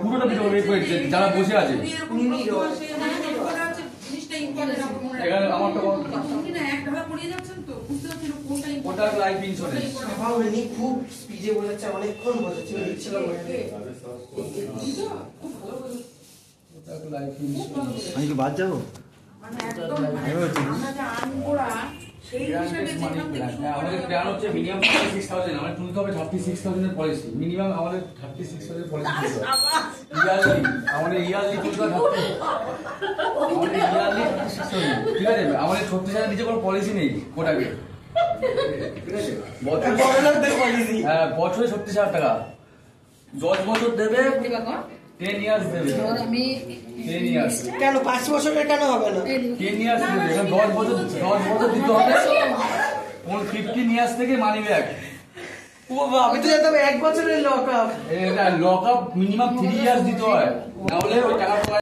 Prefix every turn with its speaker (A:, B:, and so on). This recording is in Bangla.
A: পুরোটা ভিডিও যারা বসে আছে এখানে আমার তো ওটা লাইফ ইন্স্যুরেন্স
B: খুব স্পিডে বলেছে, অনেকক্ষণ বলেছে,
C: আমি কি বাদ যাবো?
A: আমাদের প্ল্যান হচ্ছে মিনিমাম 36,000, আমাদের তুলতে হবে 36,000 এর পলিসি, মিনিমাম আমাদের 36,000 এর পলিসি তুলতে হবে। আমাদের ইয়ারলি তুলতে হবে 36,000, ঠিক আছে? আমাদের 36,000 নিচে কোনো পলিসি নেই কোটাকে, ঠিক আছে? হ্যাঁ, বছরে 36,000 টাকা, 10 বছর দেবে, 10 ইয়ার্স দেবে, 10 ইয়ার্স।
B: কেন 5 বছরের কেন হবে না?
A: 10 ইয়ার্স দেবে, 10 বছর দিতে হবে। 15 ইয়ার্স থেকে মানি ব্যাক।
B: ও বাবা, আমি তো জানতাম 1 বছরের lock up.
A: Lock up minimum 3 years দিতে হয়, না হলে ওই টাকা